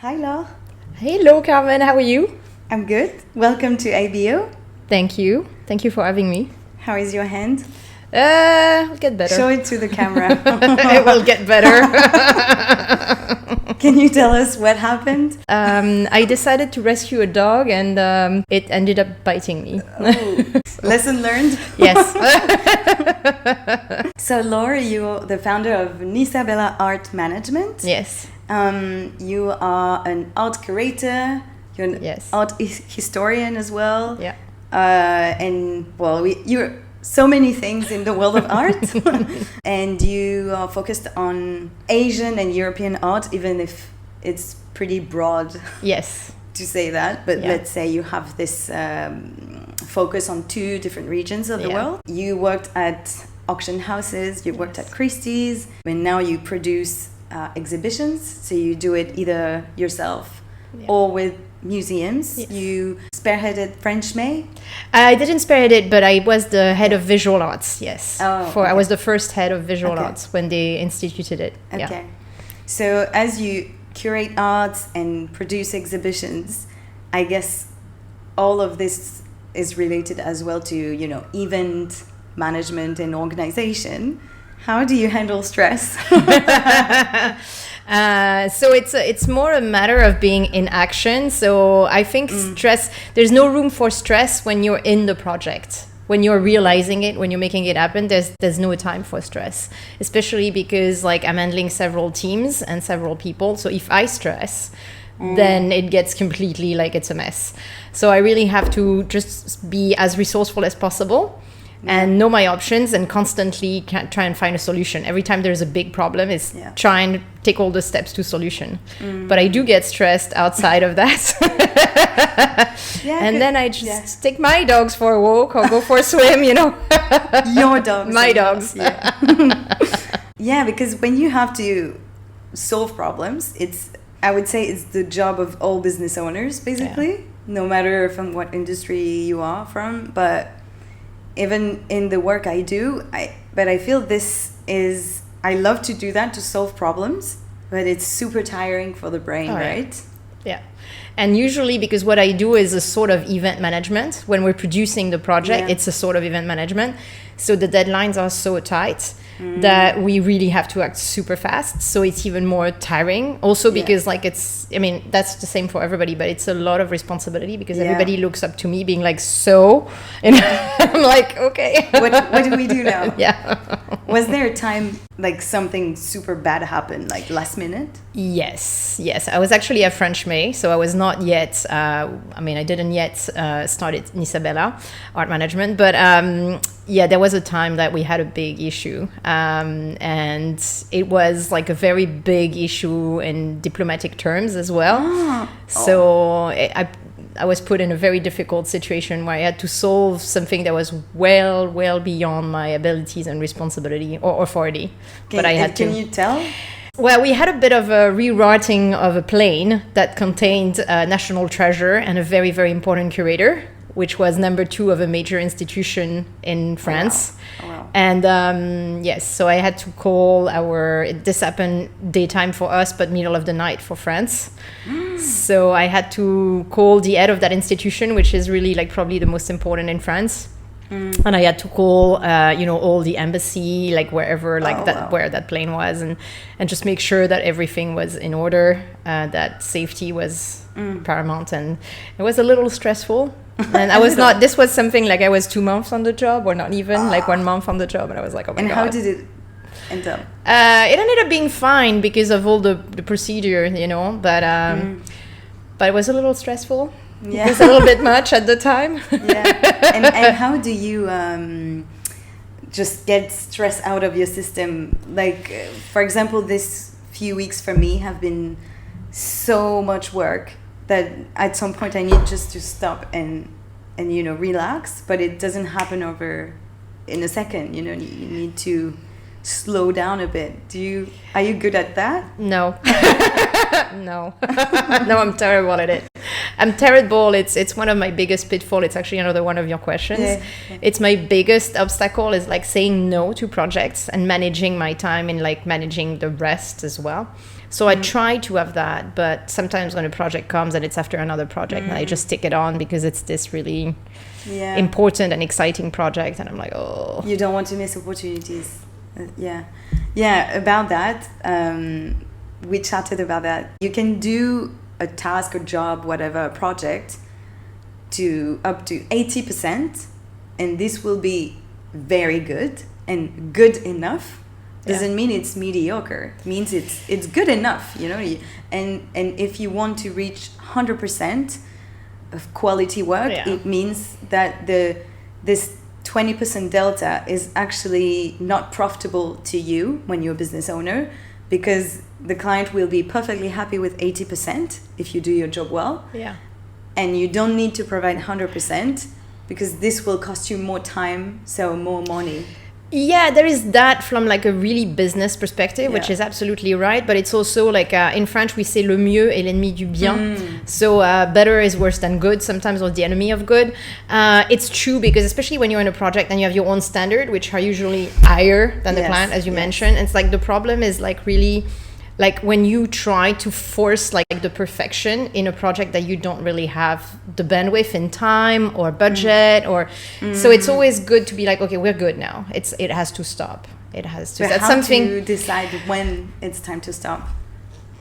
Hi, Laure. Hello, Carmen. How are you? I'm good. Welcome to IBO. Thank you. Thank you for having me. How is your hand? It'll get better. Show it to the camera. It will get better. Can you tell us what happened? I decided to rescue a dog and it ended up biting me. Oh. Lesson learned? Yes. So, Laure, you're the founder of Nissa Bella Art Management. Yes. You are an art curator. You're an art historian as well. Yeah. You're so many things in the world of art. And you are focused on Asian and European art, even if it's pretty broad. Yes. To say that, but let's say you have this focus on two different regions of the world. You worked at auction houses, you worked at Christie's, and now you produce exhibitions. So you do it either yourself or with museums. Yes. You spearheaded French May? I didn't spearhead it, but I was the head of visual arts, yes. I was the first head of visual arts when they instituted it. Okay. Yeah. So as you curate arts and produce exhibitions, I guess all of this is related as well to, event management and organization. How do you handle stress? So it's more a matter of being in action. So I think stress, there's no room for stress when you're in the project. When you're realizing it, when you're making it happen, there's no time for stress, especially because I'm handling several teams and several people. So if I stress, then it gets completely it's a mess. So I really have to just be as resourceful as possible and know my options and constantly try and find a solution. Every time there's a big problem, it's try and take all the steps to solution. But I do get stressed outside of that. And then I just take my dogs for a walk or go for a swim, Your dogs. My dogs. Yeah, because when you have to solve problems, I would say it's the job of all business owners, basically, no matter from what industry you are from. But even in the work I do, I feel I love to do that, to solve problems, but it's super tiring for the brain, right? Yeah. And usually, because what I do is a sort of event management, when we're producing the project, it's a sort of event management. So the deadlines are so tight that we really have to act super fast. So it's even more tiring. Also because that's the same for everybody, but it's a lot of responsibility because everybody looks up to me being so, and I'm like, okay. What do we do now? Yeah. Was there a time something super bad happened, last minute? Yes. I was actually a French May, so I was not yet, I didn't yet start at Nissa Bella Art Management, but there was a time that we had a big issue, and it was a very big issue in diplomatic terms as well. So I was put in a very difficult situation where I had to solve something that was well beyond my abilities and responsibility or authority. Can you tell? Well, we had a bit of a rewriting of a plane that contained a national treasure and a very, very important curator, which was number 2 of a major institution in France. Oh, wow. And so I had to call this happened daytime for us, but middle of the night for France. So I had to call the head of that institution, which is really probably the most important in France. And I had to call, all the embassy, wherever, where that plane was, and just make sure that everything was in order, that safety was paramount. And it was a little stressful. And I was not, this was something I was 2 months on the job, or not even 1 month on the job. And I was like, oh my God. And how did it end up? It ended up being fine because of all the procedure, but it was a little stressful. Yeah. It was a little bit much at the time. Yeah. And how do you just get stress out of your system? For example, this few weeks for me have been so much work that at some point I need just to stop and relax, but it doesn't happen over in a second. You need to slow down a bit. Are you good at that? No. No, I'm terrible at it. I'm terrible. It's one of my biggest pitfalls. It's actually another one of your questions. Yeah. It's my biggest obstacle is saying no to projects and managing my time and managing the rest as well. So I try to have that, but sometimes when a project comes and it's after another project, and I just stick it on because it's this really important and exciting project, and I'm like, oh. You don't want to miss opportunities. Yeah, about that, we chatted about that. You can do a task, a job, whatever, a project to up to 80%, and this will be very good and good enough. Doesn't mean it's mediocre. It means it's good enough, you know. And if you want to reach 100% of quality work, it means that this 20% delta is actually not profitable to you when you're a business owner, because the client will be perfectly happy with 80% if you do your job well. Yeah. And you don't need to provide 100% because this will cost you more time, so more money. Yeah, there is that from like a really business perspective, which is absolutely right. But it's also like in French, we say le mieux est l'ennemi du bien. So better is worse than good, sometimes, or the enemy of good. It's true because especially when you're in a project and you have your own standard, which are usually higher than the client, as you mentioned. It's like the problem is like really like when you try to force like the perfection in a project that you don't really have the bandwidth in time or budget or so it's always good to be like, okay, we're good now, it has to stop, it has to. But that's how something to decide when it's time to stop?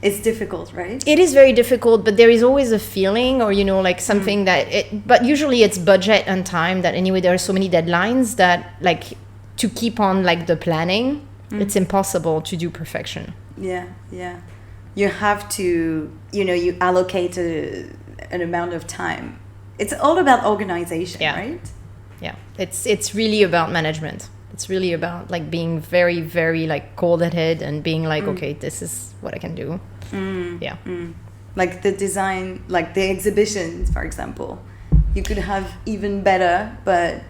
It's difficult, right? It is very difficult, but there is always a feeling or, you know, like something but usually it's budget and time that anyway there are so many deadlines that like to keep on like the planning, it's impossible to do perfection. Yeah. You have to, you know, you allocate an amount of time. It's all about organization, right? Yeah. It's really about management. It's really about like being very, very like cold-headed and being like, okay, this is what I can do. Like the design, like the exhibitions, for example. You could have even better, but...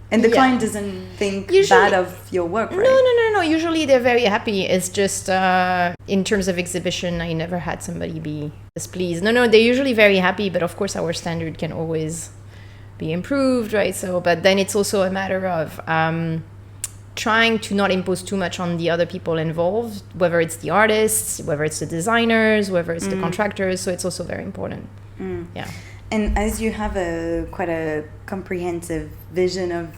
And the client doesn't think bad of your work, right? No. Usually they're very happy. It's just in terms of exhibition, I never had somebody be displeased. No, they're usually very happy. But of course, our standard can always be improved, right? So, but then it's also a matter of trying to not impose too much on the other people involved, whether it's the artists, whether it's the designers, whether it's the contractors. So it's also very important. Yeah. And as you have quite a comprehensive vision of,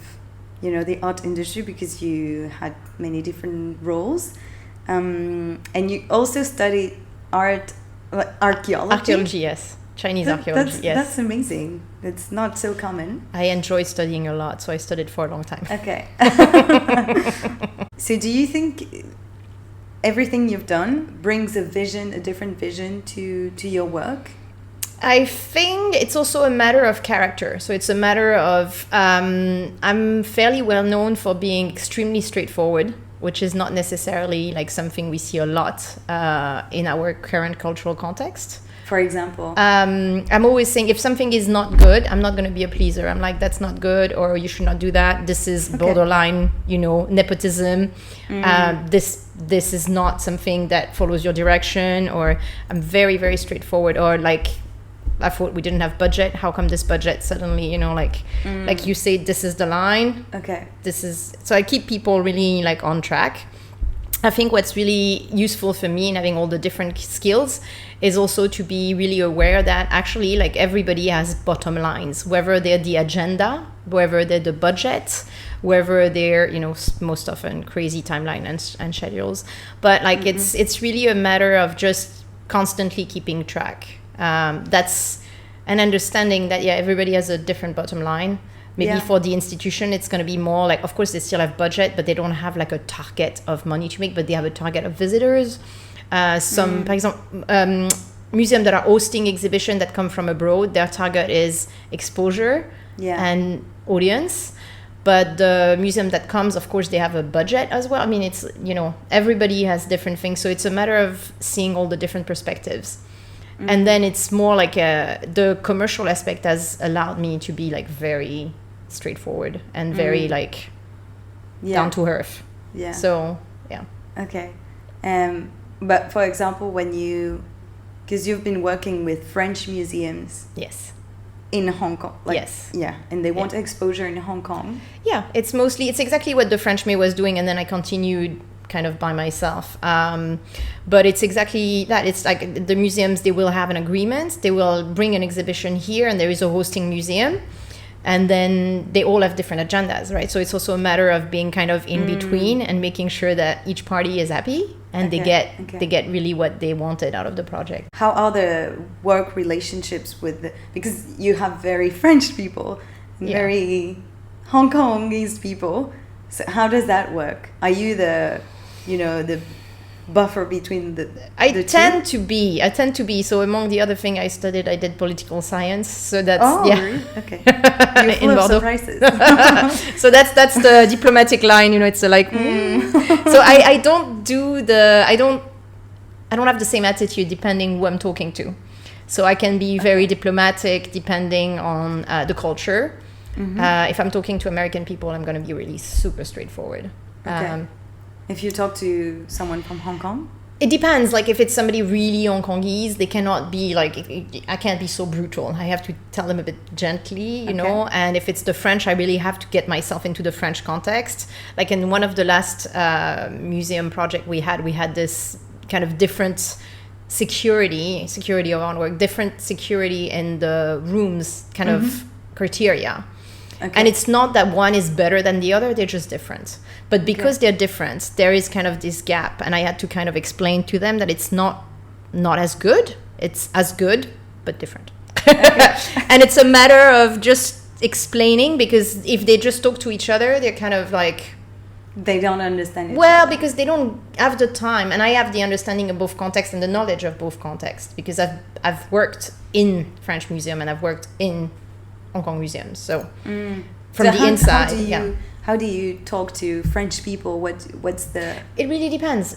you know, the art industry because you had many different roles, and you also study archaeology. Archaeology, yes. Chinese archaeology, yes. That's amazing. It's not so common. I enjoy studying a lot, so I studied for a long time. Okay. So do you think everything you've done brings a different vision to your work? I think it's also a matter of character. So it's a matter of, I'm fairly well known for being extremely straightforward, which is not necessarily like something we see a lot in our current cultural context. For example? I'm always saying if something is not good, I'm not going to be a pleaser. I'm like, that's not good, or you should not do that. This is borderline, you know, nepotism. This is not something that follows your direction, or I'm very, very straightforward, or like, I thought we didn't have budget. How come this budget suddenly, you know, like you say, this is the line. Okay. So I keep people really like on track. I think what's really useful for me in having all the different skills is also to be really aware that actually like everybody has bottom lines, whether they're the agenda, whether they're the budget, whether they're, you know, most often crazy timeline and schedules. But like it's really a matter of just constantly keeping track. That's an understanding that everybody has a different bottom line. Maybe for the institution it's going to be more like, of course they still have budget, but they don't have like a target of money to make, but they have a target of visitors. For example, museums that are hosting exhibitions that come from abroad, their target is exposure and audience. But the museum that comes, of course, they have a budget as well. I mean, it's, you know, everybody has different things, so it's a matter of seeing all the different perspectives. And then it's more like the commercial aspect has allowed me to be like very straightforward and very like down to earth. Yeah. So, yeah. Okay. But for example, because you've been working with French museums. Yes. In Hong Kong. Yes. Yeah. And they want exposure in Hong Kong. Yeah. It's exactly what the French May was doing. And then I continued kind of by myself. But it's exactly that. It's like the museums, they will have an agreement. They will bring an exhibition here, and there is a hosting museum. And then they all have different agendas, right? So it's also a matter of being kind of in between and making sure that each party is happy and they get really what they wanted out of the project. How are the work relationships with because you have very French people, very Hong Kongese people. So how does that work? Are you the buffer between the I tend to be. So among the other thing I studied, I did political science. So that's really? Okay. You're full of surprises. So that's the diplomatic line. It's like. So I don't have the same attitude depending who I'm talking to. So I can be very diplomatic depending on the culture. If I'm talking to American people, I'm going to be really super straightforward. Okay. If you talk to someone from Hong Kong? It depends. Like if it's somebody really Hong Kongese, they cannot be like, I can't be so brutal. I have to tell them a bit gently, you know. And if it's the French, I really have to get myself into the French context. Like in one of the last museum project we had this kind of different security of our work, different security in the rooms kind of criteria. Okay. And it's not that one is better than the other, they're just different. But because they're different, there is kind of this gap. And I had to kind of explain to them that it's not as good. It's as good, but different. And it's a matter of just explaining, because if they just talk to each other, they're kind of like... They don't understand each other. Other. Because they don't have the time. And I have the understanding of both contexts and the knowledge of both contexts. Because I've worked in French museum and I've worked in Hong Kong museums, so from the inside. How do you talk to French people? What's the? It really depends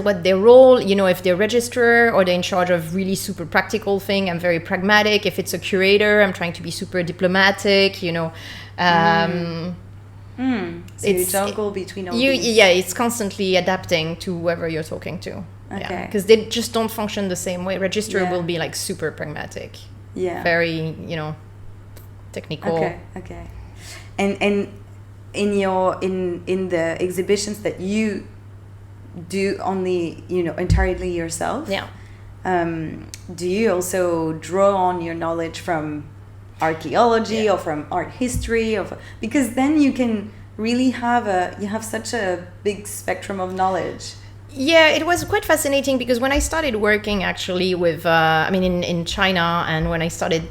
what their role. If they're registrar or they're in charge of really super practical thing. I'm very pragmatic. If it's a curator, I'm trying to be super diplomatic. So you juggle between all these. Yeah, it's constantly adapting to whoever you're talking to. Okay. Because they just don't function the same way. Registrar will be like super pragmatic. Yeah. Very, technical. Okay. And in your in the exhibitions that you do only entirely yourself, do you also draw on your knowledge from archaeology or from art history, because then you can really have such a big spectrum of knowledge? Yeah, it was quite fascinating, because when I started working actually with, in China, and when I started,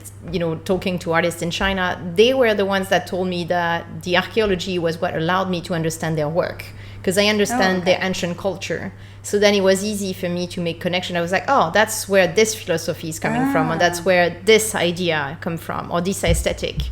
talking to artists in China, they were the ones that told me that the archaeology was what allowed me to understand their work, because I understand their ancient culture. So then it was easy for me to make connection. I was like, oh, that's where this philosophy is coming from, or that's where this idea come from, or this aesthetic.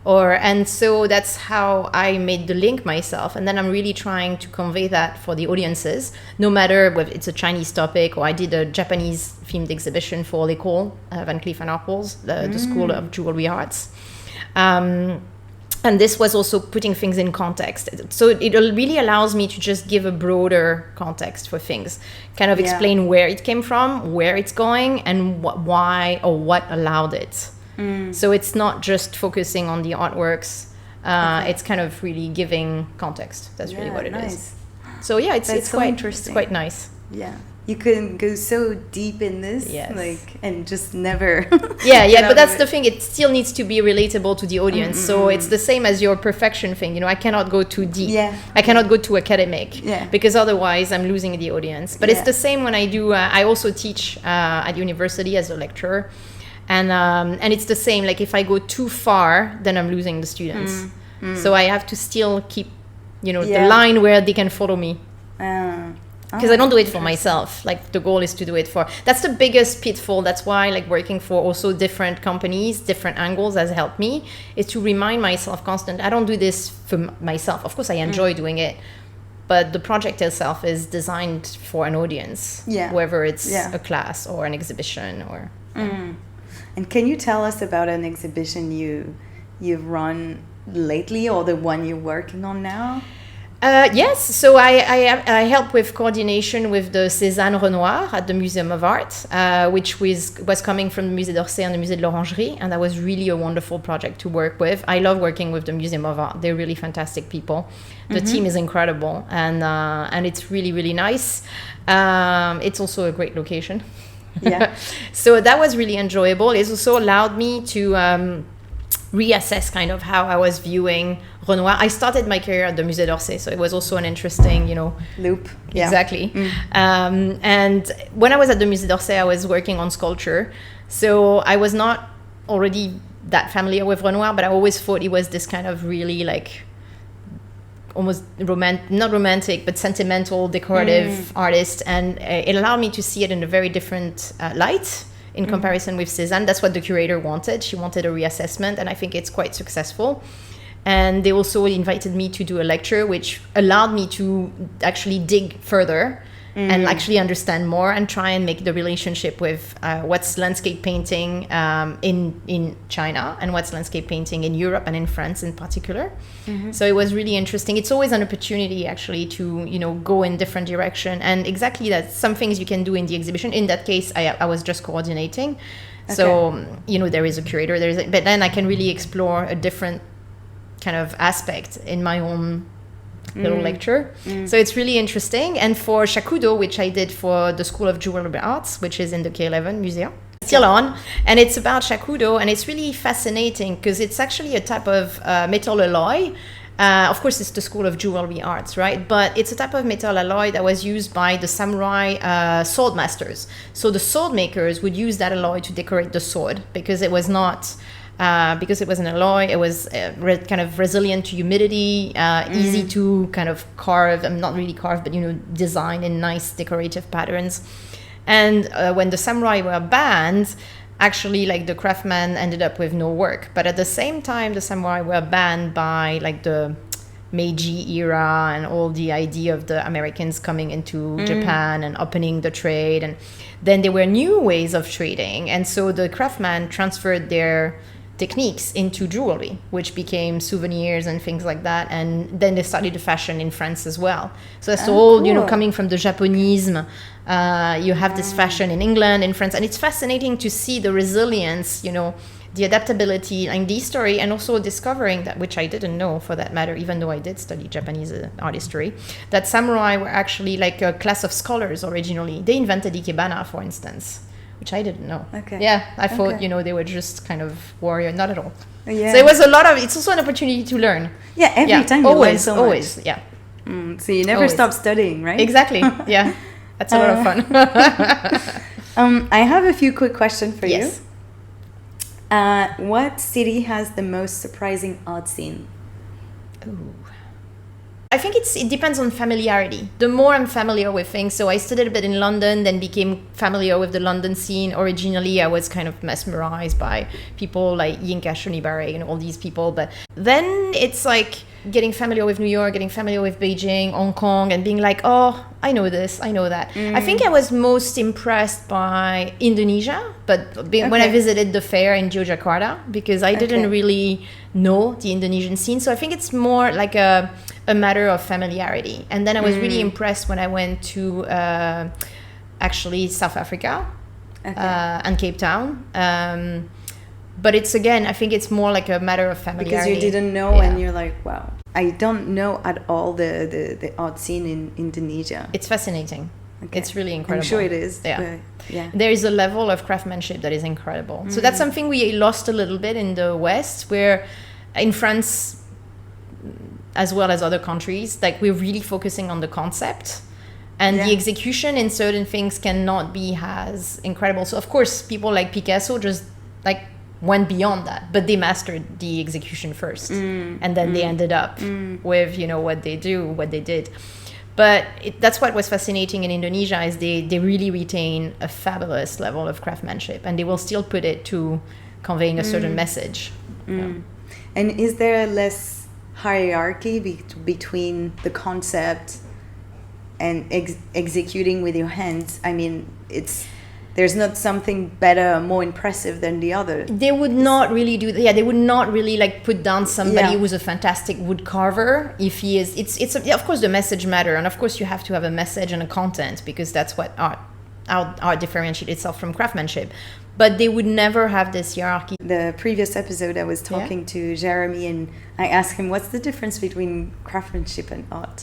And so that's how I made the link myself. And then I'm really trying to convey that for the audiences, no matter whether it's a Chinese topic, or I did a Japanese themed exhibition for l'école, Van Cleef & Arpels, the School of Jewelry Arts. And this was also putting things in context. So it really allows me to just give a broader context for things, kind of explain where it came from, where it's going, and why or what allowed it. So it's not just focusing on the artworks. It's kind of really giving context. That's really what it is. So it's so quite interesting. It's quite nice. Yeah, you can go so deep in this, and just never. But that's the thing. It still needs to be relatable to the audience. So it's the same as your perfection thing. I cannot go too deep. Yeah. I cannot go too academic. Yeah. Because otherwise I'm losing the audience. But it's the same when I do. I also teach at university as a lecturer. And it's the same, like if I go too far, then I'm losing the students. So I have to still keep, the line where they can follow me. Because I don't do it for myself. Like the goal is to do it for, that's the biggest pitfall. That's why like working for also different companies, different angles has helped me, is to remind myself constantly, I don't do this for myself. Of course I enjoy doing it, but the project itself is designed for an audience, whether it's a class or an exhibition or... And can you tell us about an exhibition you've run lately, or the one you're working on now? Yes, so I help with coordination with the Cézanne Renoir at the Museum of Art, which was coming from the Musée d'Orsay and the Musée de l'Orangerie, and that was really a wonderful project to work with. I love working with the Museum of Art. They're really fantastic people. The team is incredible, and it's really, really nice. It's also a great location. Yeah. So that was really enjoyable. It also allowed me to reassess kind of how I was viewing Renoir. I started my career at the Musée d'Orsay, so it was also an interesting, loop. Yeah. Exactly. And when I was at the Musée d'Orsay, I was working on sculpture. So I was not already that familiar with Renoir, but I always thought it was this kind of really like almost not romantic, but sentimental, decorative artist. And it allowed me to see it in a very different light in comparison with Cézanne. That's what the curator wanted. She wanted a reassessment, and I think it's quite successful. And they also invited me to do a lecture, which allowed me to actually dig further and actually understand more and try and make the relationship with what's landscape painting in China and what's landscape painting in Europe and in France in particular. So it was really interesting. It's always an opportunity actually to go in different direction, and exactly that. Some things you can do in the exhibition. In that case, I was just coordinating. Okay. So there is a curator, but then I can really explore a different kind of aspect in my own little lecture. So it's really interesting. And for Shakudo, which I did for the School of Jewelry Arts, which is in the K11 Museum, still on, and it's about Shakudo, and it's really fascinating because it's actually a type of metal alloy. Of course, it's the School of Jewelry Arts, right? But it's a type of metal alloy that was used by the samurai sword masters. So the sword makers would use that alloy to decorate the sword because it was not... because it was an alloy, it was kind of resilient to humidity, easy to kind of carve, not really carve, but design in nice decorative patterns. And when the samurai were banned, actually like the craftsmen ended up with no work. But at the same time, the samurai were banned by like the Meiji era and all the idea of the Americans coming into Japan and opening the trade. And then there were new ways of trading. And so the craftsmen transferred their techniques into jewelry, which became souvenirs and things like that. And then they started the fashion in France as well. So that's all, cool. Coming from the Japonism. You have this fashion in England, in France, and it's fascinating to see the resilience, the adaptability and the history, and also discovering that, which I didn't know for that matter, even though I did study Japanese art history, that samurai were actually like a class of scholars originally. They invented ikebana, for instance, which I didn't know. Okay. Yeah, I thought, they were just kind of warrior, not at all. Yeah. So it was it's also an opportunity to learn. Yeah, every time you learn so much. Always, yeah. So you never stop studying, right? Exactly, yeah. That's a lot of fun. I have a few quick questions for you. Yes. What city has the most surprising art scene? Ooh. I think it depends on familiarity. The more I'm familiar with things, so I studied a bit in London, then became familiar with the London scene. Originally, I was kind of mesmerized by people like Yinka Shonibare and all these people. But then it's like getting familiar with New York, getting familiar with Beijing, Hong Kong, and being like, oh, I know this, I know that. I think I was most impressed by Indonesia, but when I visited the fair in Yogyakarta, because I didn't really know the Indonesian scene. So I think it's more like a matter of familiarity. And then I was really impressed when I went to actually South Africa and Cape Town. But it's, again, I think it's more like a matter of familiarity. Because you didn't know and you're like, wow. I don't know at all the art scene in Indonesia. It's fascinating. Okay. It's really incredible. I'm sure it is. Yeah. There is a level of craftsmanship that is incredible. So that's something we lost a little bit in the West, where in France, as well as other countries, like we're really focusing on the concept, and the execution in certain things cannot be as incredible. So of course, people like Picasso just like went beyond that, but they mastered the execution first, and then they ended up with what they did. But that's what was fascinating in Indonesia, is they really retain a fabulous level of craftsmanship, and they will still put it to conveying a certain message. And is there less hierarchy between the concept and executing with your hands? I mean, it's there's not something better, more impressive than the other. They would not really do that. Yeah, they would not really like put down somebody Yeah. who's a fantastic wood carver if he is. Of course the message matter, and of course you have to have a message and a content, because that's what art differentiates itself from craftsmanship. But they would never have this hierarchy. The previous episode, I was talking to Jeremy, and I asked him, what's the difference between craftsmanship and art?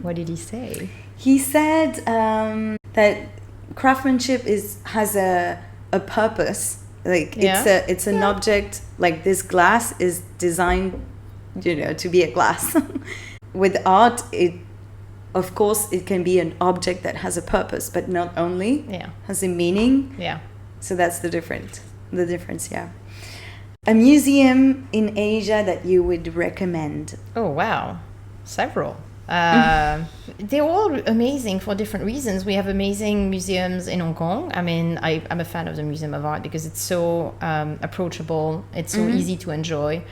What did he say? He said that craftsmanship has a purpose. Like it's an object. Like this glass is designed, to be a glass. With art, of course, it can be an object that has a purpose, but not only has a meaning. Yeah. So that's the difference. Yeah. A museum in Asia that you would recommend? Oh wow, several. They're all amazing for different reasons. We have amazing museums in Hong Kong. I mean, I'm a fan of the Museum of Art because it's so approachable. It's so easy to enjoy.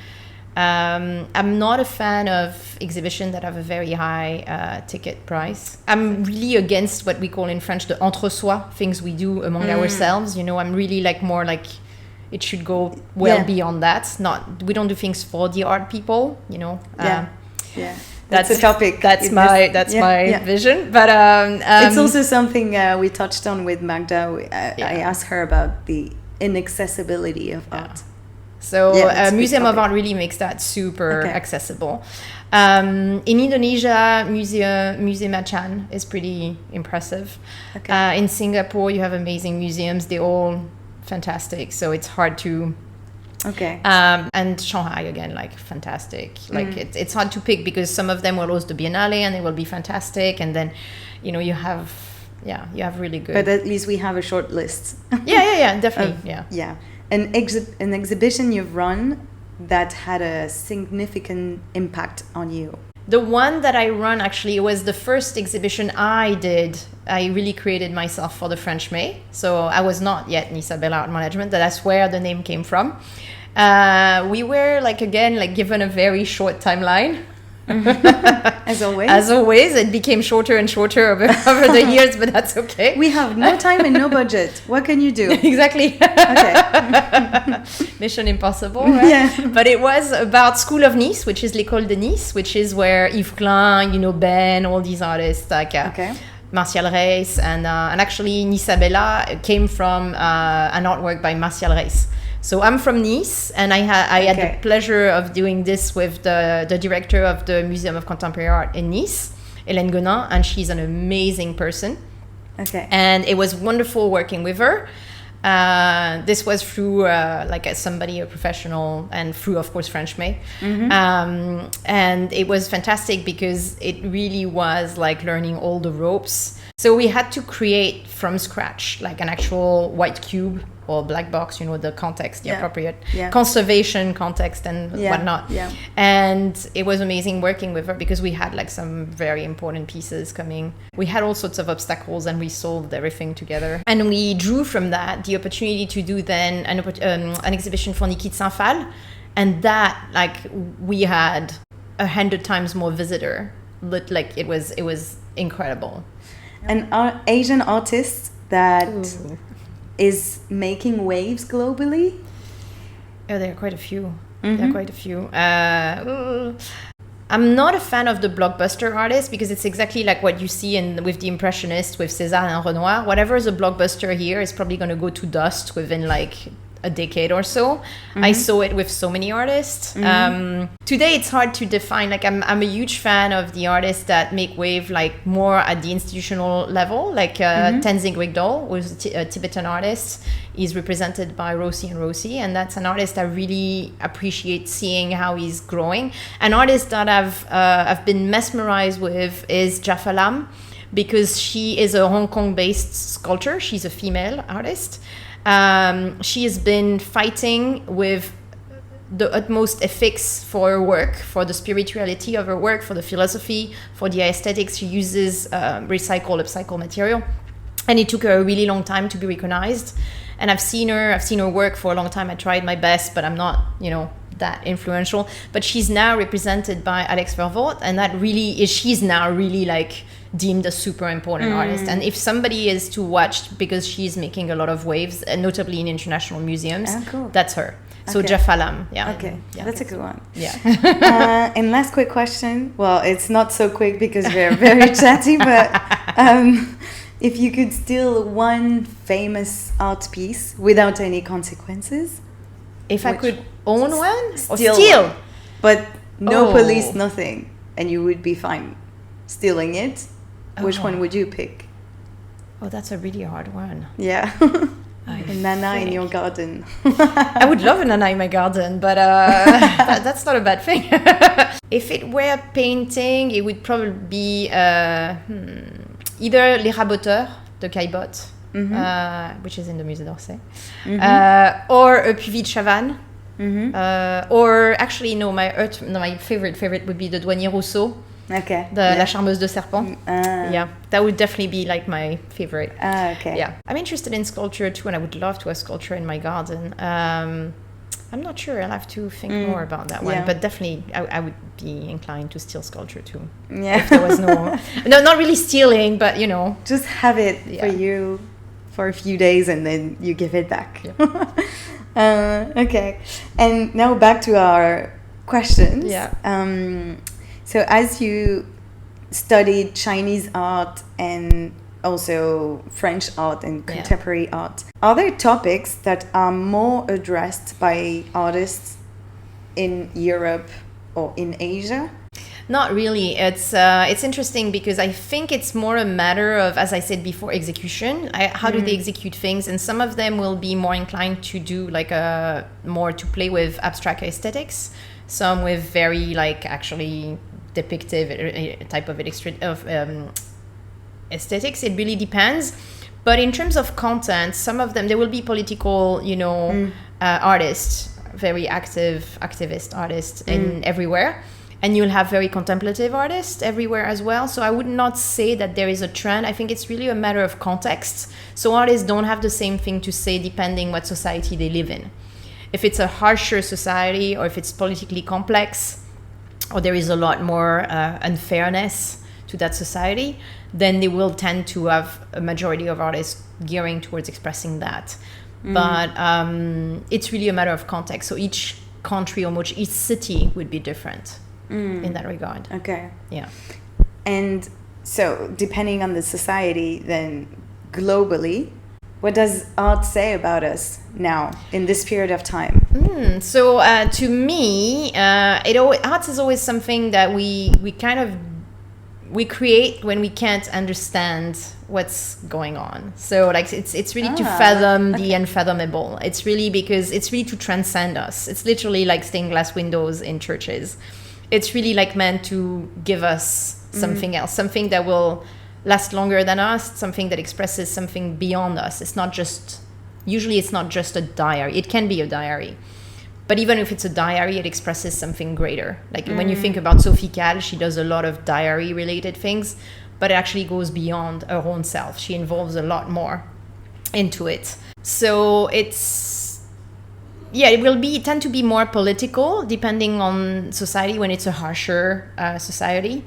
I'm not a fan of exhibitions that have a very high ticket price. I'm really against what we call in French the entre-soi, things we do among ourselves. I'm really more like it should go beyond that. We don't do things for the art people, That's a topic. That's my vision. But it's also something we touched on with Magda. I asked her about the inaccessibility of art. So Museum of Art really makes that super accessible. In Indonesia, Museum Achan is pretty impressive. Okay. In Singapore, you have amazing museums. They're all fantastic. So it's hard to... Okay. And Shanghai again, fantastic. It's hard to pick because some of them will host the Biennale and they will be fantastic, and then, you have really good. But at least we have a short list. Definitely. Yeah. An exhibition you've run that had a significant impact on you. The one that I run actually was the first exhibition I did. I really created myself for the French May. So I was not yet Nissa Bella Art Management. That's where the name came from. We were given a very short timeline. As always, it became shorter and shorter over the years, but that's okay. We have no time and no budget. What can you do? Exactly. Okay. Mission impossible, right? Yeah. But it was about School of Nice, which is l'École de Nice, which is where Yves Klein, Ben, all these artists Martial Reis, and actually Nissa Bella came from an artwork by Martial Reis. So I'm from Nice, and I had the pleasure of doing this with the director of the Museum of Contemporary Art in Nice, Hélène Guenin, and she's an amazing person. Okay. And it was wonderful working with her. This was through a professional, and through, of course, French May. And it was fantastic because it really was learning all the ropes. So we had to create from scratch an actual white cube or black box, the context, the appropriate conservation context and whatnot. Yeah. And it was amazing working with her because we had some very important pieces coming. We had all sorts of obstacles and we solved everything together. And we drew from that the opportunity to do then an exhibition for Nikit Saint-Phal. And that, we had 100 times more visitor. But it was incredible. An Asian artist that is making waves globally? Oh, there are quite a few. I'm not a fan of the blockbuster artists because it's exactly like what you see with the Impressionists, with César and Renoir. Whatever is a blockbuster here is probably going to go to dust within a decade or so. I saw it with so many artists. Today it's hard to define. I'm a huge fan of the artists that make wave more at the institutional level, Tenzing Rigdal, who's a Tibetan artist. He's represented by Rosie and Rosie, and that's an artist I really appreciate seeing how he's growing. An artist that I've been mesmerized with is Jaffa Lam, because she is a Hong Kong-based sculptor. She's a female artist. She has been fighting with the utmost ethics for her work, for the spirituality of her work, for the philosophy, for the aesthetics. She uses upcycle material, and it took her a really long time to be recognized. And I've seen her work for a long time. I tried my best, but I'm not, that influential. But she's now represented by Alex Vervoort, and that really is, she's now really deemed a super important artist. And if somebody is to watch because she's making a lot of waves, notably in international museums, that's her. So Jeff Hallam, Okay, that's a good one. Yeah. And last quick question. Well, it's not so quick because we're very chatty, but if you could steal one famous art piece without any consequences, if I could own one, steal, but no police, nothing, and you would be fine stealing it, which one would you pick? Oh, that's a really hard one. Yeah. A nana in your garden. I would love a nana in my garden, but that's not a bad thing. If it were painting, it would probably be either Les Raboteurs de Caillebotte, which is in the Musée d'Orsay, or a Puvis de Chavannes, or actually my favorite would be the Douanier Rousseau. Okay. La Charmeuse de Serpent. Yeah, that would definitely be like my favorite. Okay. Yeah, I'm interested in sculpture too, and I would love to have sculpture in my garden. I'm not sure. I'll have to think more about that one, but definitely I would be inclined to steal sculpture too. Yeah. If there was no, not really stealing, but just have it for you for a few days, and then you give it back. Yeah. Okay, and now back to our questions. Yeah. So as you studied Chinese art and also French art and contemporary art, are there topics that are more addressed by artists in Europe or in Asia? Not really. It's interesting because I think it's more a matter of, as I said before, execution. How do they execute things? And some of them will be more inclined to do like more to play with abstract aesthetics. Some with very actually depictive type of aesthetics. It really depends. But in terms of content, some of them, there will be political, artists, very activist artists in everywhere. And you'll have very contemplative artists everywhere as well. So I would not say that there is a trend. I think it's really a matter of context. So artists don't have the same thing to say depending what society they live in. If it's a harsher society, or if it's politically complex, or there is a lot more unfairness to that society, then they will tend to have a majority of artists gearing towards expressing that. But it's really a matter of context. So each country or each city would be different in that regard. Okay. Yeah. And so depending on the society, then globally, what does art say about us now in this period of time? So to me, art is always something that we create when we can't understand what's going on. So it's really to fathom the unfathomable. It's really because it's really to transcend us. It's literally like stained glass windows in churches. It's really meant to give us something else, something that will last longer than us, something that expresses something beyond us. Usually it's not just a diary. It can be a diary. But even if it's a diary, it expresses something greater. When you think about Sophie Calle, she does a lot of diary-related things, but it actually goes beyond her own self. She involves a lot more into it. So it will tend to be more political, depending on society, when it's a harsher society.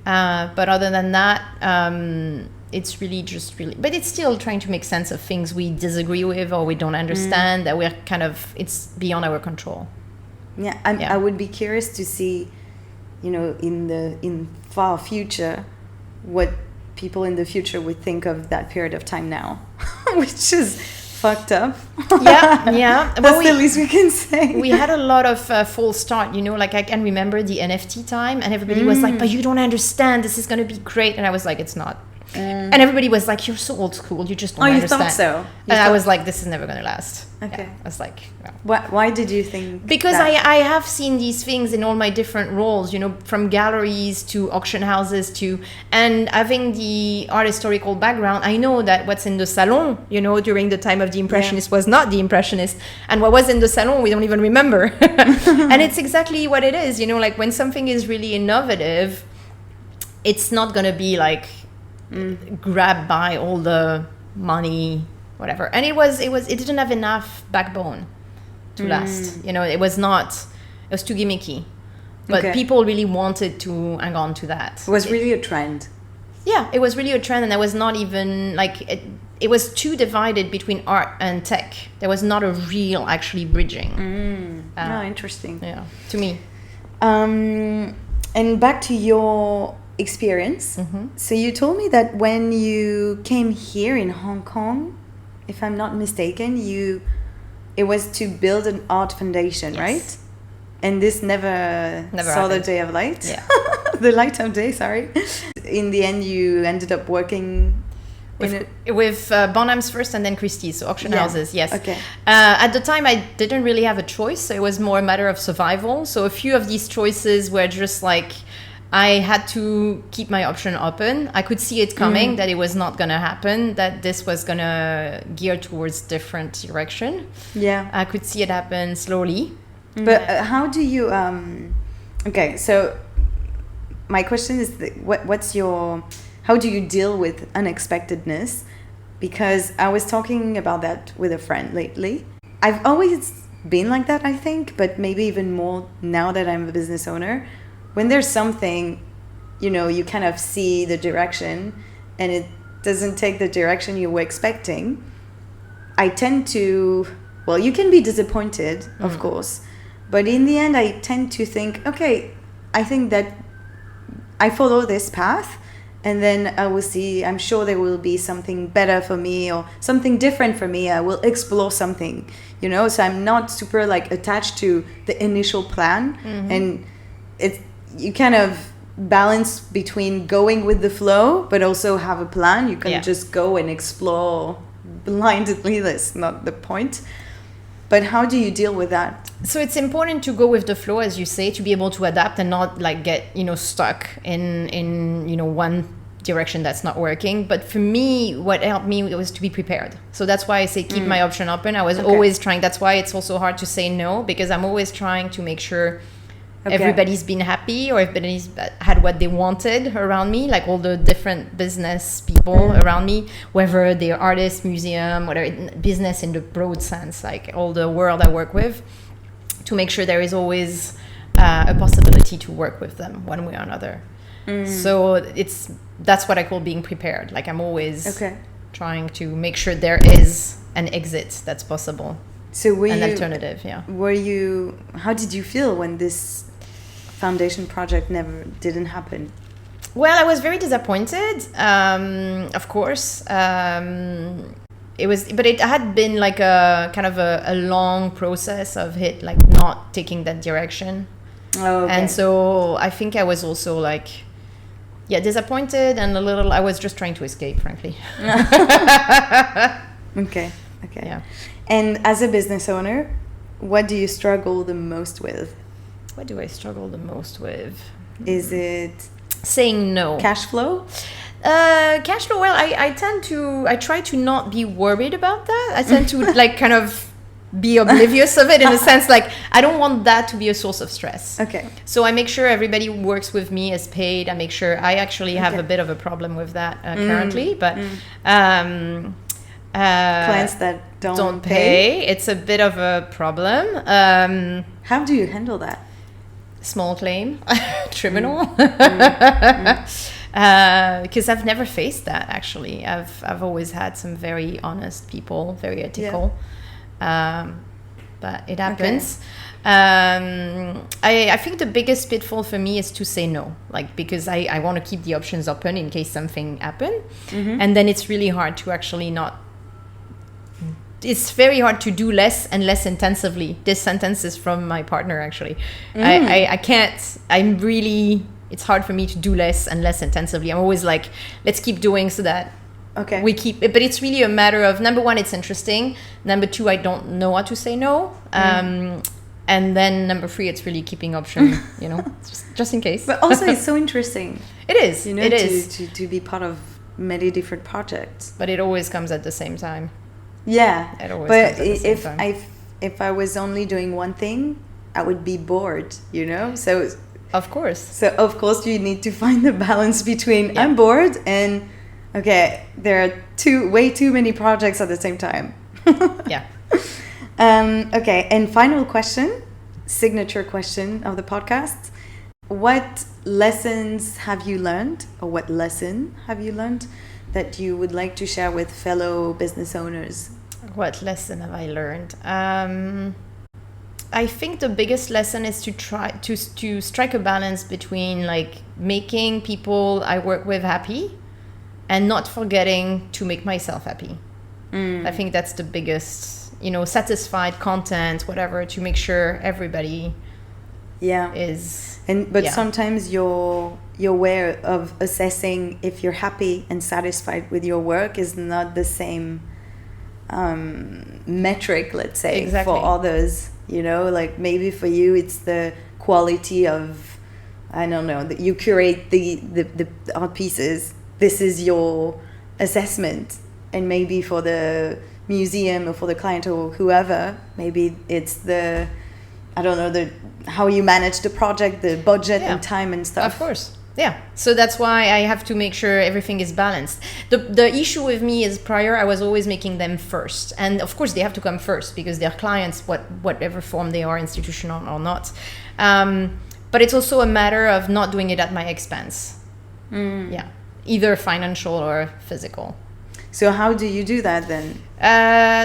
But other than that, it's really but it's still trying to make sense of things we disagree with or we don't understand, that we're it's beyond our control. I would be curious to see, in far future, what people in the future would think of that period of time now, which is fucked up. Yeah. That's the least we can say. We had a lot of false start, I can remember the NFT time, and everybody was like, but you don't understand, this is going to be great. And I was like, it's not. And everybody was like, you're so old school, you just don't understand. You thought so? And I was like, this is never going to last. Okay. I was like, no. Why did you think Because I have seen these things in all my different roles, from galleries to auction houses and having the art historical background, I know that what's in the salon, during the time of the Impressionists was not the Impressionist. And what was in the salon, we don't even remember. And it's exactly what it is, when something is really innovative, it's not going to be grabbed by all the money, whatever. And it didn't have enough backbone to last. It was too gimmicky. But people really wanted to hang on to that. It was really a trend. Yeah, it was really a trend, and I was not even like it was too divided between art and tech. There was not a real actually bridging. Interesting. Yeah, to me. And back to your experience. So you told me that when you came here in Hong Kong, if I'm not mistaken, it was to build an art foundation, right? And this never saw happened. the day of light. Yeah. The light of day, sorry. In the end, you ended up working with Bonham's first and then Christie's, so auction houses, yes. Okay. At the time, I didn't really have a choice, so it was more a matter of survival. So a few of these choices were just like, I had to keep my option open. I could see it coming, that it was not going to happen, that this was going to gear towards different direction. Yeah. I could see it happen slowly. But how do you... okay, so my question is, how do you deal with unexpectedness? Because I was talking about that with a friend lately. I've always been like that, I think, but maybe even more now that I'm a business owner. When there's something, you kind of see the direction and it doesn't take the direction you were expecting, I tend to, well, you can be disappointed, of course, but in the end, I tend to think, okay, I think that I follow this path, and then I will see, I'm sure there will be something better for me or something different for me. I will explore something, so I'm not super attached to the initial plan. And you kind of balance between going with the flow, but also have a plan. You can just go and explore blindly. That's not the point. But how do you deal with that? So it's important to go with the flow, as you say, to be able to adapt and not get stuck in one direction that's not working. But for me, what helped me was to be prepared. So that's why I say keep my option open. I was always trying. That's why it's also hard to say no, because I'm always trying to make sure everybody's been happy, or everybody's had what they wanted around me, like all the different business people around me, whether they're artists, museum, whatever, business in the broad sense, like all the world I work with, to make sure there is always a possibility to work with them one way or another. So that's what I call being prepared. Like I'm always trying to make sure there is an exit that's possible. So an alternative, how did you feel when this foundation project didn't happen? Well, I was very disappointed, of course. It had been like a kind of a long process of it, like not taking that direction. And so I think I was also disappointed and I was just trying to escape, frankly. Okay. Yeah. And as a business owner, what do you struggle the most with? What do I struggle the most with? Is it saying no? Cash flow? Cash flow, well, I try to not be worried about that. I tend to kind of be oblivious of it, in a sense, I don't want that to be a source of stress. Okay. So I make sure everybody who works with me is paid. I make sure I actually have a bit of a problem with that currently, but clients that don't pay, it's a bit of a problem. How do you handle that? Small claim tribunal. Because I've never faced that, actually. I've always had some very honest people, very ethical. But it happens. I think the biggest pitfall for me is to say no, because I want to keep the options open in case something happens. And then it's really hard to actually it's very hard to do less and less intensively. This sentence is from my partner, actually. I can't, it's hard for me to do less and less intensively. I'm always let's keep doing so that we keep it. But it's really a matter of, number one, it's interesting. Number two, I don't know how to say no. And then number three, it's really keeping option, just in case. But also it's so interesting. It is. It is. To be part of many different projects. But it always comes at the same time. Yeah. It always but comes at the same time. if I was only doing one thing, I would be bored, So of course. So of course you need to find the balance between I'm bored and there are way too many projects at the same time. Yeah. Okay, and final question, signature question of the podcast. what lessons have you learned, or what lesson have you learned that you would like to share with fellow business owners? What lesson have I learned? I think the biggest lesson is to try to strike a balance between like making people I work with happy and not forgetting to make myself happy. I think that's the biggest, satisfied content, whatever, to make sure everybody is. But sometimes your way of assessing if you're happy and satisfied with your work is not the same metric, let's say, exactly. for others. Like maybe for you it's the quality of, I don't know, that you curate the art pieces. This is your assessment. And maybe for the museum or for the client or whoever, maybe it's the, I don't know, how you manage the project, the budget and time and stuff. Of course. Yeah. So that's why I have to make sure everything is balanced. The issue with me is prior, I was always making them first. And of course they have to come first because they're clients, whatever form they are, institutional or not. But it's also a matter of not doing it at my expense. Yeah. Either financial or physical. So how do you do that then?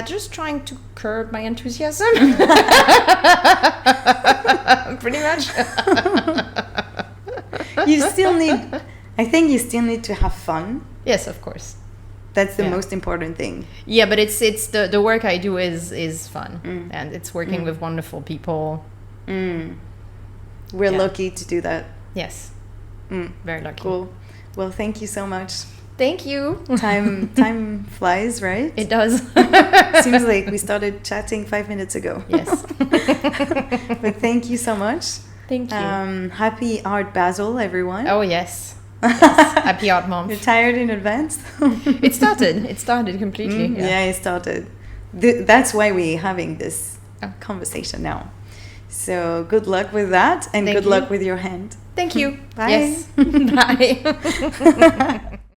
Just trying to curb my enthusiasm. Pretty much. I think you still need to have fun. Yes, of course. That's the most important thing. Yeah, but it's the work I do is fun, and it's working with wonderful people. We're lucky to do that. Yes. Very lucky. Cool. Well, thank you so much. Thank you. Time flies, right? It does. Seems like we started chatting 5 minutes ago. Yes. But thank you so much. Thank you. Happy Art Basel, everyone. Oh, yes. Happy Art Month. You're tired in advance? It started completely. Yeah, it started. That's why we're having this conversation now. So good luck with that, and good luck with your hand. Thank you. Bye. Yes. Bye.